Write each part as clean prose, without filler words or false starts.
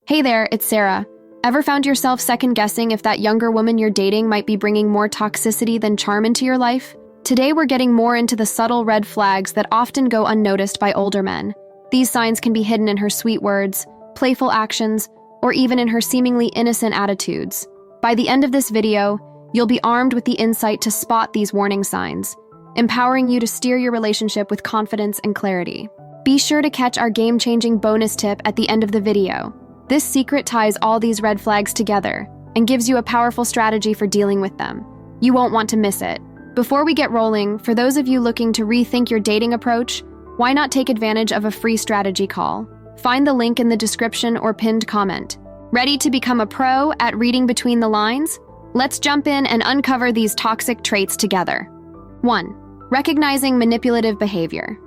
Hey there, it's Sarah. Ever found yourself second-guessing if that younger woman you're dating might be bringing more toxicity than charm into your life? Today we're getting more into the subtle red flags that often go unnoticed by older men. These signs can be hidden in her sweet words, playful actions, or even in her seemingly innocent attitudes. By the end of this video, you'll be armed with the insight to spot these warning signs, empowering you to steer your relationship with confidence and clarity. Be sure to catch our game-changing bonus tip at the end of the video. This secret ties all these red flags together and gives you a powerful strategy for dealing with them. You won't want to miss it. Before we get rolling, for those of you looking to rethink your dating approach, why not take advantage of a free strategy call? Find the link in the description or pinned comment. Ready to become a pro at reading between the lines? Let's jump in and uncover these toxic traits together. 1. Recognizing manipulative behavior.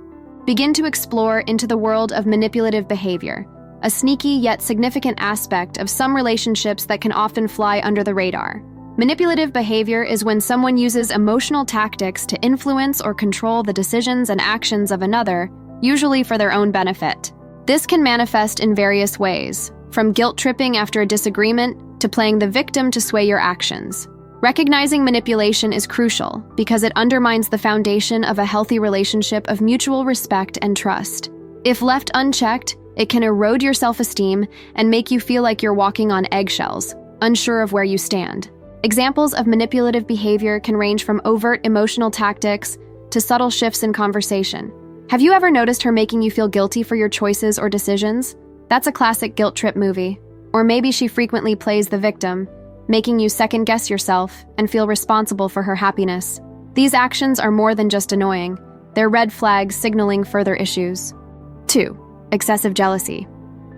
Begin to explore into the world of manipulative behavior, a sneaky yet significant aspect of some relationships that can often fly under the radar. Manipulative behavior is when someone uses emotional tactics to influence or control the decisions and actions of another, usually for their own benefit. This can manifest in various ways, from guilt-tripping after a disagreement to playing the victim to sway your actions. Recognizing manipulation is crucial because it undermines the foundation of a healthy relationship of mutual respect and trust. If left unchecked, it can erode your self-esteem and make you feel like you're walking on eggshells, unsure of where you stand. Examples of manipulative behavior can range from overt emotional tactics to subtle shifts in conversation. Have you ever noticed her making you feel guilty for your choices or decisions? That's a classic guilt trip movie. Or maybe she frequently plays the victim, making you second-guess yourself and feel responsible for her happiness. These actions are more than just annoying. They're red flags signaling further issues. 2. Excessive jealousy.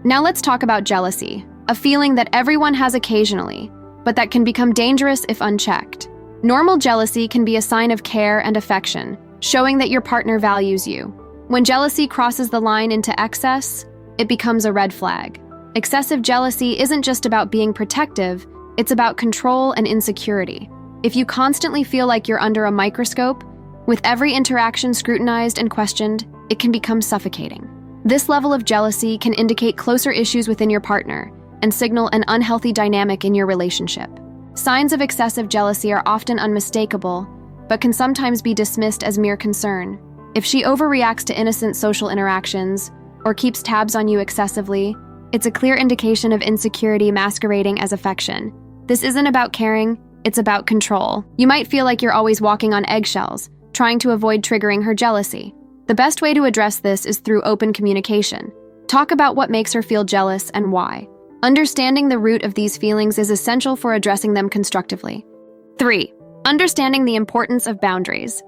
Now let's talk about jealousy, a feeling that everyone has occasionally, but that can become dangerous if unchecked. Normal jealousy can be a sign of care and affection, showing that your partner values you. When jealousy crosses the line into excess, it becomes a red flag. Excessive jealousy isn't just about being protective, it's about control and insecurity. If you constantly feel like you're under a microscope, with every interaction scrutinized and questioned, it can become suffocating. This level of jealousy can indicate closer issues within your partner and signal an unhealthy dynamic in your relationship. Signs of excessive jealousy are often unmistakable, but can sometimes be dismissed as mere concern. If she overreacts to innocent social interactions or keeps tabs on you excessively, it's a clear indication of insecurity masquerading as affection. This isn't about caring, it's about control. You might feel like you're always walking on eggshells, trying to avoid triggering her jealousy. The best way to address this is through open communication. Talk about what makes her feel jealous and why. Understanding the root of these feelings is essential for addressing them constructively. 3. Understanding the importance of boundaries.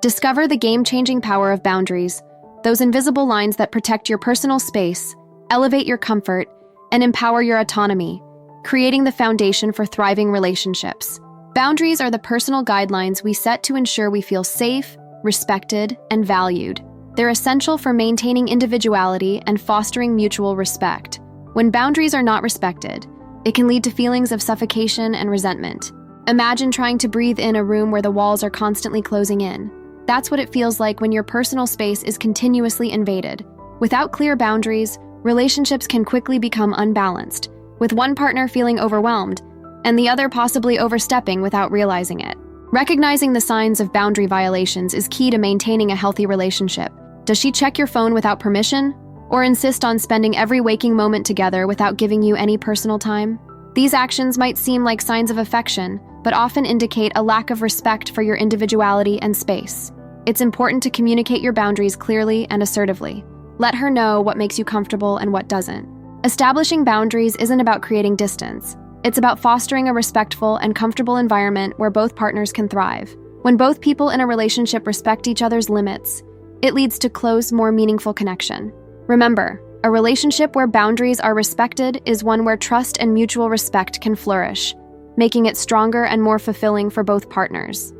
Discover the game-changing power of boundaries, those invisible lines that protect your personal space, elevate your comfort, and empower your autonomy, creating the foundation for thriving relationships. Boundaries are the personal guidelines we set to ensure we feel safe, respected, and valued. They're essential for maintaining individuality and fostering mutual respect. When boundaries are not respected, it can lead to feelings of suffocation and resentment. Imagine trying to breathe in a room where the walls are constantly closing in. That's what it feels like when your personal space is continuously invaded. Without clear boundaries, relationships can quickly become unbalanced, with one partner feeling overwhelmed and the other possibly overstepping without realizing it. Recognizing the signs of boundary violations is key to maintaining a healthy relationship. Does she check your phone without permission? Or insist on spending every waking moment together without giving you any personal time? These actions might seem like signs of affection, but often indicate a lack of respect for your individuality and space. It's important to communicate your boundaries clearly and assertively. Let her know what makes you comfortable and what doesn't. Establishing boundaries isn't about creating distance. It's about fostering a respectful and comfortable environment where both partners can thrive. When both people in a relationship respect each other's limits, it leads to close, more meaningful connection. Remember, a relationship where boundaries are respected is one where trust and mutual respect can flourish, making it stronger and more fulfilling for both partners.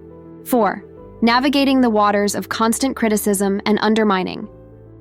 4. Navigating the waters of constant criticism and undermining.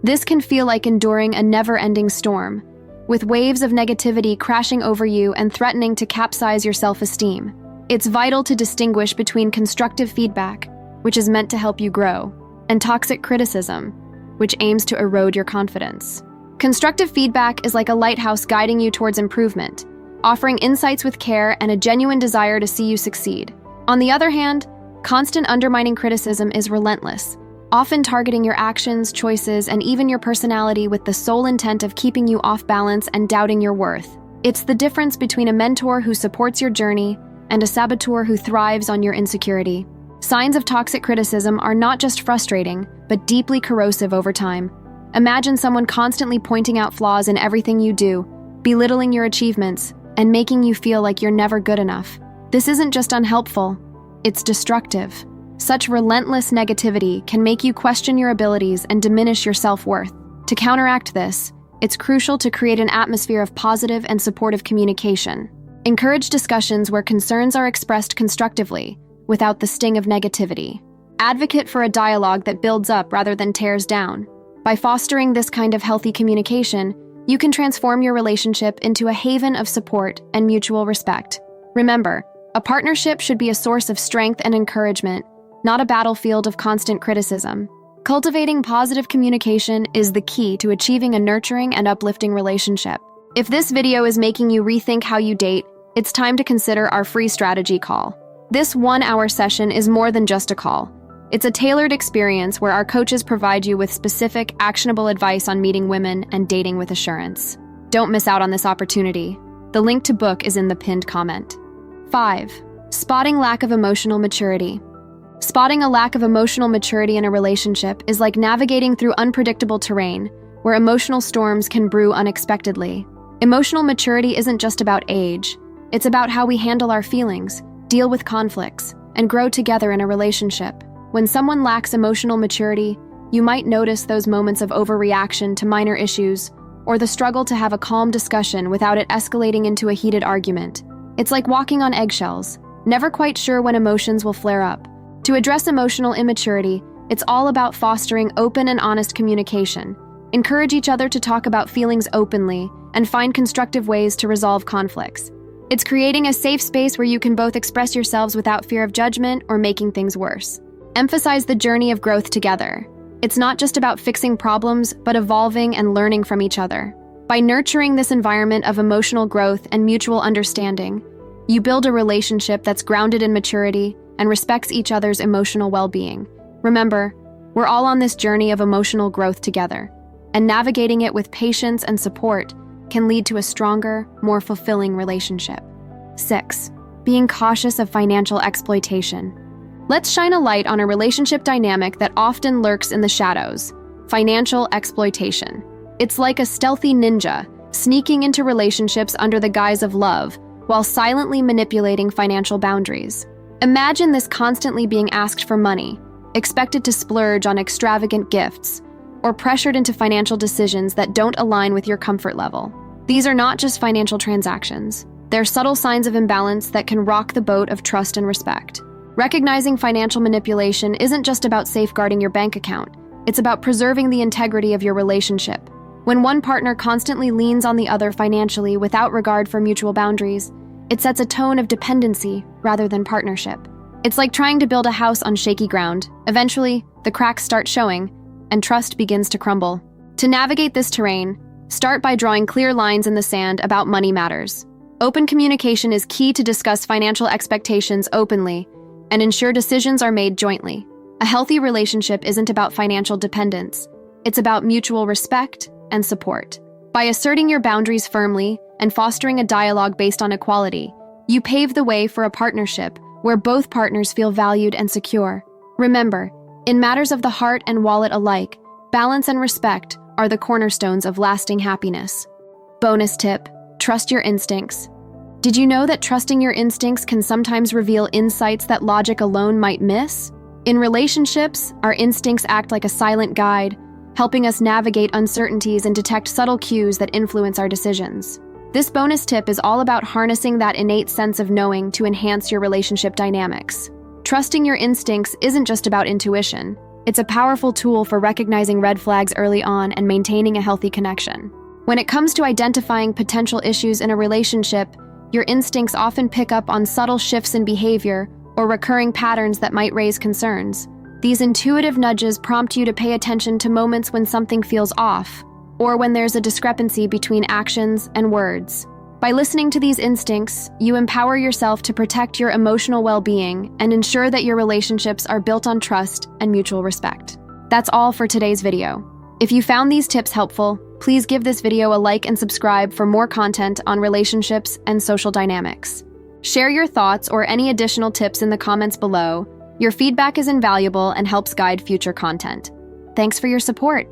This can feel like enduring a never-ending storm, with waves of negativity crashing over you and threatening to capsize your self-esteem. It's vital to distinguish between constructive feedback, which is meant to help you grow, and toxic criticism, which aims to erode your confidence. Constructive feedback is like a lighthouse guiding you towards improvement, offering insights with care and a genuine desire to see you succeed. On the other hand, constant undermining criticism is relentless, often targeting your actions, choices, and even your personality with the sole intent of keeping you off balance and doubting your worth. It's the difference between a mentor who supports your journey and a saboteur who thrives on your insecurity. Signs of toxic criticism are not just frustrating, but deeply corrosive over time. Imagine someone constantly pointing out flaws in everything you do, belittling your achievements, and making you feel like you're never good enough. This isn't just unhelpful, it's destructive. Such relentless negativity can make you question your abilities and diminish your self-worth. To counteract this, it's crucial to create an atmosphere of positive and supportive communication. Encourage discussions where concerns are expressed constructively, without the sting of negativity. Advocate for a dialogue that builds up rather than tears down. By fostering this kind of healthy communication, you can transform your relationship into a haven of support and mutual respect. Remember, a partnership should be a source of strength and encouragement, not a battlefield of constant criticism. Cultivating positive communication is the key to achieving a nurturing and uplifting relationship. If this video is making you rethink how you date, it's time to consider our free strategy call. This 1-hour session is more than just a call. It's a tailored experience where our coaches provide you with specific, actionable advice on meeting women and dating with assurance. Don't miss out on this opportunity. The link to book is in the pinned comment. 5. Spotting lack of emotional maturity. Spotting a lack of emotional maturity in a relationship is like navigating through unpredictable terrain, where emotional storms can brew unexpectedly. Emotional maturity isn't just about age. It's about how we handle our feelings, deal with conflicts, and grow together in a relationship. When someone lacks emotional maturity, you might notice those moments of overreaction to minor issues, or the struggle to have a calm discussion without it escalating into a heated argument. It's like walking on eggshells, never quite sure when emotions will flare up. To address emotional immaturity, it's all about fostering open and honest communication. Encourage each other to talk about feelings openly and find constructive ways to resolve conflicts. It's creating a safe space where you can both express yourselves without fear of judgment or making things worse. Emphasize the journey of growth together. It's not just about fixing problems, but evolving and learning from each other. By nurturing this environment of emotional growth and mutual understanding, you build a relationship that's grounded in maturity and respects each other's emotional well-being. Remember, we're all on this journey of emotional growth together, and navigating it with patience and support can lead to a stronger, more fulfilling relationship. 6. Being cautious of financial exploitation. Let's shine a light on a relationship dynamic that often lurks in the shadows: financial exploitation. It's like a stealthy ninja, sneaking into relationships under the guise of love, while silently manipulating financial boundaries. Imagine this constantly being asked for money, expected to splurge on extravagant gifts, or pressured into financial decisions that don't align with your comfort level. These are not just financial transactions. They're subtle signs of imbalance that can rock the boat of trust and respect. Recognizing financial manipulation isn't just about safeguarding your bank account. It's about preserving the integrity of your relationship. When one partner constantly leans on the other financially without regard for mutual boundaries, it sets a tone of dependency rather than partnership. It's like trying to build a house on shaky ground. Eventually, the cracks start showing, and trust begins to crumble. To navigate this terrain, start by drawing clear lines in the sand about money matters. Open communication is key to discuss financial expectations openly and ensure decisions are made jointly. A healthy relationship isn't about financial dependence. It's about mutual respect and support. By asserting your boundaries firmly and fostering a dialogue based on equality, you pave the way for a partnership where both partners feel valued and secure. Remember, in matters of the heart and wallet alike, balance and respect are the cornerstones of lasting happiness. Bonus tip: trust your instincts. Did you know that trusting your instincts can sometimes reveal insights that logic alone might miss? In relationships, our instincts act like a silent guide, helping us navigate uncertainties and detect subtle cues that influence our decisions. This bonus tip is all about harnessing that innate sense of knowing to enhance your relationship dynamics. Trusting your instincts isn't just about intuition. It's a powerful tool for recognizing red flags early on and maintaining a healthy connection. When it comes to identifying potential issues in a relationship, your instincts often pick up on subtle shifts in behavior or recurring patterns that might raise concerns. These intuitive nudges prompt you to pay attention to moments when something feels off, or when there's a discrepancy between actions and words. By listening to these instincts, you empower yourself to protect your emotional well-being and ensure that your relationships are built on trust and mutual respect. That's all for today's video. If you found these tips helpful, please give this video a like and subscribe for more content on relationships and social dynamics. Share your thoughts or any additional tips in the comments below. Your feedback is invaluable and helps guide future content. Thanks for your support.